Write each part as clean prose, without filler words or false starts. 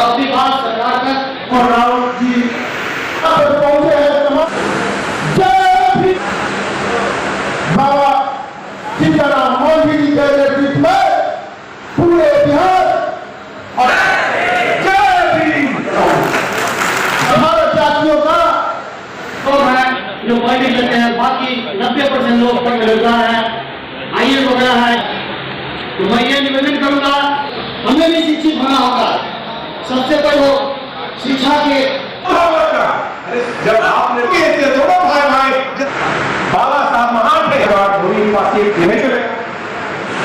अपनी बात सरकार तक और रावत जी अब पहुंचे हैं जय भी बाबा सीताराम मोदी जी के नेतृत्व में पूरे बिहार और जय भी हमारे जातियों का तो है जो पढ़ लिख लेते हैं, बाकी 90% लोग पढ़ बेरोजगार है, IAS वगैरह है। तो मैं ये निवेदन करूंगा, हमें भी शिक्षित होना होगा। सबसे पहले शिक्षा के जब आपने दोनों भाई भाई बाबा साहब महान थे,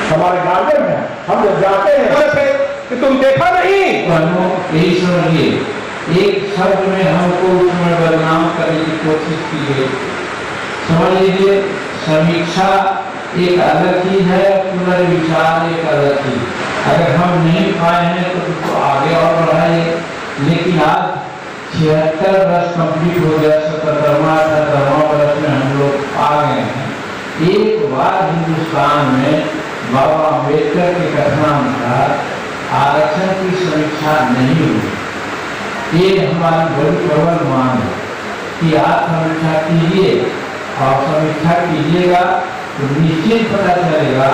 हमारे गार्जियन है, हम जब जाते हैं कि तुम देखा नहीं, यही समझिए एक शब्द में हमको उसमें बदनाम करने की कोशिश की गई। समझ लीजिए, समीक्षा एक अलग चीज है, पुनर्विचार एक अलग चीज। अगर हम नहीं पाए हैं तो उसको आगे और बढ़ाइए। लेकिन आज 76 वर्ष कंप्लीट हो गया, 77वां वर्ष में हम लोग आ गए हैं। एक बार हिंदुस्तान में बाबा अम्बेडकर के कथनानुसार आरक्षण की समीक्षा नहीं हुई। ये हमारी बड़ी प्रबल मांग है कि आप समीक्षा कीजिए, और समीक्षा कीजिएगा तो निश्चित पता चलेगा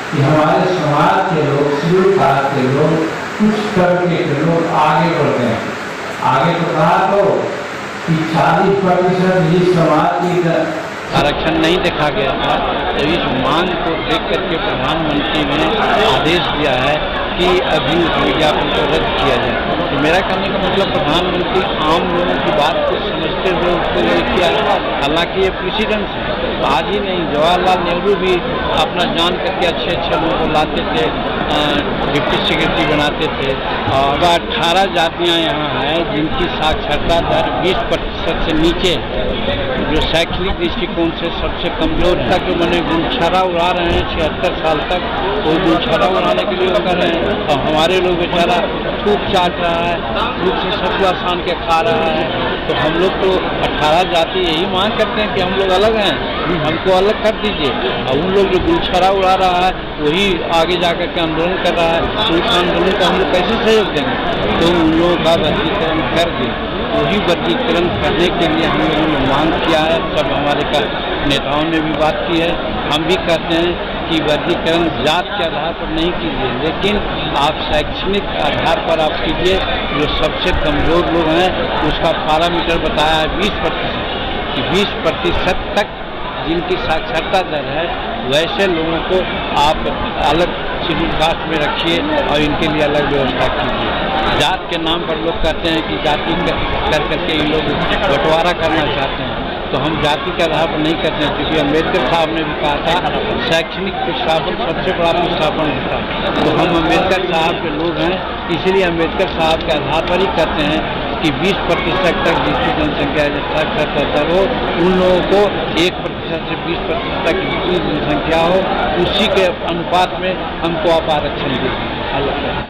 कि हमारे समाज के लोग, शेड्यूल कास्ट के लोग, कुछ तबके के लोग आगे बढ़ते हैं। आगे तो कहा तो कि 40% जिस समाज की आरक्षण नहीं देखा गया था, तो इस मांग को देख करके प्रधानमंत्री ने आदेश दिया है कि अभी उस विज्ञापन को रद्द किया जाए। तो मेरा कहने का मतलब प्रधानमंत्री आम लोगों की बात को समझते हुए उसको नहीं किया। हालांकि ये प्रेसिडेंट है, तो आज ही नहीं, जवाहरलाल नेहरू भी अपना जान करके अच्छे अच्छे लोगों को लाते थे, डिप्टी सेक्रेटरी बनाते थे। और 18 जातियाँ यहाँ हैं जिनकी साक्षरता दर 20% से नीचे है, जो शैक्षणिक दृष्टिकोण से सबसे कमजोर तक जो मैंने गुलछरा उड़ा रहे हैं 76 साल तक, वो गुलछरा उड़ाने के लिए कर रहे हैं। और हमारे लोग बेचारा थूक चाट रहा है, थूक से सतुआ सान के खा रहा है। तो हम लोग तो 18 जाति यही मांग करते हैं कि हम लोग अलग हैं, हमको अलग कर दीजिए। और उन लोग जो गुलछरा उड़ा रहा है वही आगे जाकर के आंदोलन कर रहा है, तो उस आंदोलन को हम लोग कैसे सहयोग देंगे? तो उन लोगों का वर्गीकरण कर दें। वही वर्गीकरण करने के लिए हम लोगों ने मांग किया है। सब हमारे नेताओं ने भी बात की है, हम भी कहते हैं कि वर्गीकरण जात के आधार पर नहीं कीजिए, लेकिन आप शैक्षणिक आधार पर आप कीजिए। जो सबसे कमज़ोर लोग हैं उसका पैरामीटर बताया है 20%, कि 20% तक जिनकी साक्षरता दर है वैसे लोगों को आप अलग शेड्यूल कास्ट में रखिए और इनके लिए अलग व्यवस्था कीजिए। जात के नाम पर लोग कहते हैं कि जाति कर करके ये लोग बंटवारा करना चाहते हैं, तो हम जाति के आधार पर नहीं करते हैं। क्योंकि अम्बेडकर साहब ने भी कहा था शैक्षणिक पिछड़ापन सबसे बड़ा पिछड़ापन होता है। तो हम अम्बेडकर साहब के लोग हैं, इसलिए अम्बेडकर साहब के आधार पर ही कहते हैं कि 20% तक जिसकी जनसंख्या साक्षरता दर हो, उन लोगों को 1% से 20% तक जितनी जनसंख्या हो उसी के अनुपात में हमको आप आरक्षण दीजिए।